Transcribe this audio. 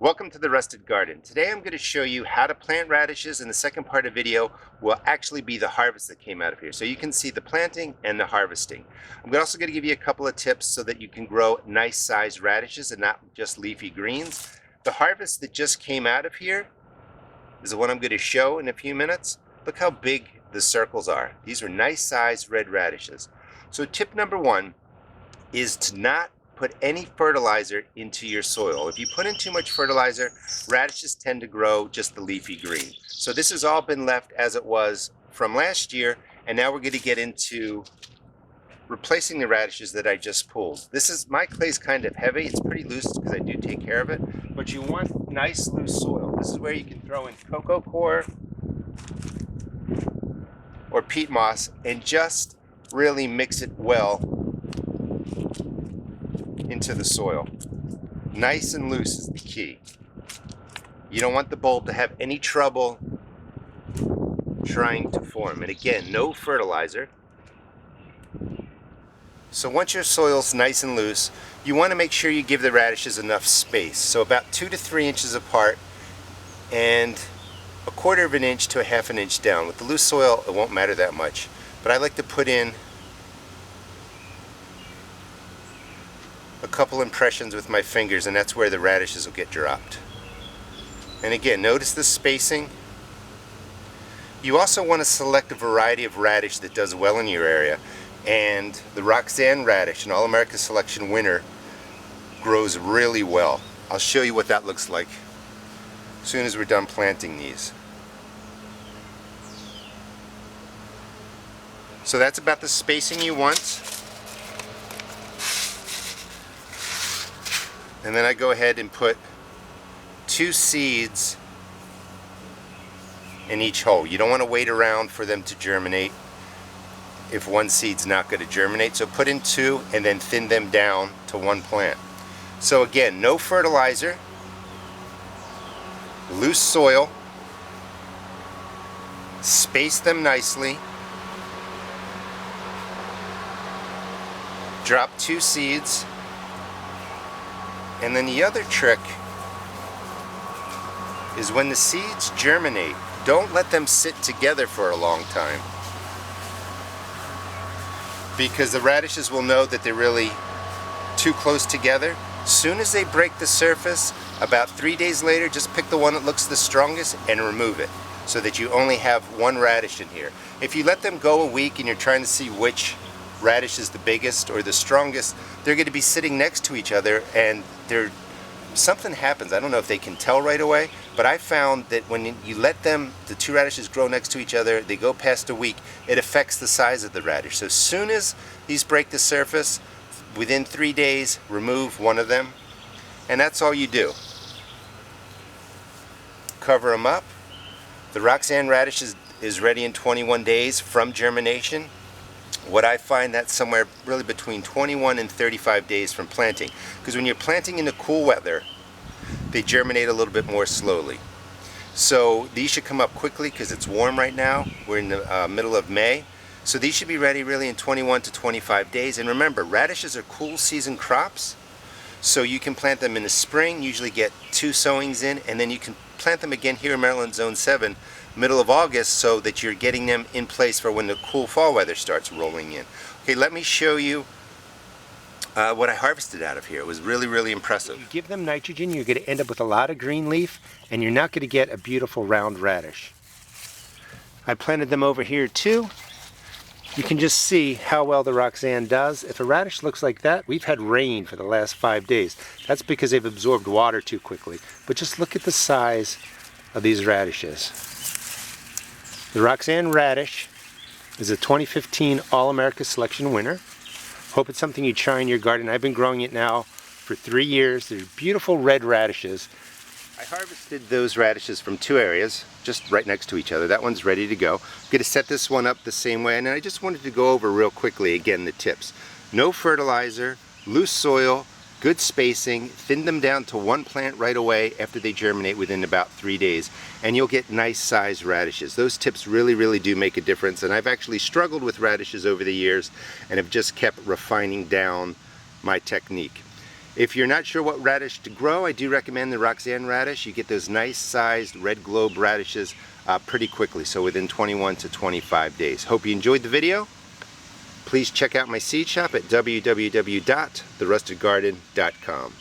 Welcome to the Rusted Garden. Today I'm going to show you how to plant radishes, and the second part of the video will actually be the harvest that came out of here. So you can see the planting and the harvesting. I'm also going to give you a couple of tips so that you can grow nice sized radishes and not just leafy greens. The harvest that just came out of here is the one I'm going to show in a few minutes. Look how big the circles are. These are nice sized red radishes. So tip number one is to not put any fertilizer into your soil. If you put in too much fertilizer, radishes tend to grow just the leafy green. So this has all been left as it was from last year, and now we're going to get into replacing the radishes that I just pulled. My clay's kind of heavy. It's pretty loose because I do take care of it, but you want nice loose soil. This is where you can throw in coco coir or peat moss and just really mix it well into the soil. Nice and loose is the key. You don't want the bulb to have any trouble trying to form. And again, no fertilizer. So once your soil's nice and loose, you want to make sure you give the radishes enough space. So about 2 to 3 inches apart and 1/4 of an inch to 1/2 an inch down. With the loose soil, it won't matter that much. But I like to put in a couple impressions with my fingers, and that's where the radishes will get dropped. And again, notice the spacing. You also want to select a variety of radish that does well in your area, and the Roxanne radish, an All-America Selection winner, grows really well. I'll show you what that looks like as soon as we're done planting these. So that's about the spacing you want. And then I go ahead and put 2 seeds in each hole. You don't want to wait around for them to germinate if one seed's not going to germinate. So put in 2 and then thin them down to 1 plant. So again, no fertilizer, loose soil, space them nicely, drop 2 seeds. And then the other trick is when the seeds germinate, don't let them sit together for a long time, because the radishes will know that they're really too close together. Soon as they break the surface, about 3 days later, just pick the one that looks the strongest and remove it so that you only have 1 radish in here. If you let them go a week and you're trying to see which radish is the biggest or the strongest, they're going to be sitting next to each other, and something happens. I don't know if they can tell right away, but I found that when you let the 2 radishes grow next to each other, they go past a week, it affects the size of the radish. So as soon as these break the surface, within 3 days, remove 1 of them, and that's all you do. Cover them up. The Roxanne radish is ready in 21 days from germination. What I find, that's somewhere really between 21 and 35 days from planting, because when you're planting in the cool weather, they germinate a little bit more slowly. So these should come up quickly because it's warm right now. We're in the middle of May, so these should be ready really in 21 to 25 days. And remember, radishes are cool season crops, so you can plant them in the spring, usually get 2 sowings in, and then you can plant them again here in Maryland Zone 7 middle of August, so that you're getting them in place for when the cool fall weather starts rolling in. Okay, let me show you what I harvested out of here. It was really, really impressive. You give them nitrogen, you're going to end up with a lot of green leaf, and you're not going to get a beautiful round radish. I planted them over here too. You can just see how well the Roxanne does. If a radish looks like that, we've had rain for the last 5 days. That's because they've absorbed water too quickly. But just look at the size of these radishes. The Roxanne radish is a 2015 All-America Selection winner. Hope it's something you try in your garden. I've been growing it now for 3 years. They're beautiful red radishes. I harvested those radishes from 2 areas, just right next to each other. That one's ready to go. I'm going to set this one up the same way, and I just wanted to go over real quickly again the tips. No fertilizer, loose soil, good spacing, thin them down to 1 plant right away after they germinate within about 3 days, and you'll get nice sized radishes. Those tips really, really do make a difference, and I've actually struggled with radishes over the years and have just kept refining down my technique. If you're not sure what radish to grow, I do recommend the Roxanne radish. You get those nice sized red globe radishes pretty quickly, so within 21 to 25 days. Hope you enjoyed the video. Please check out my seed shop at www.therustedgarden.com.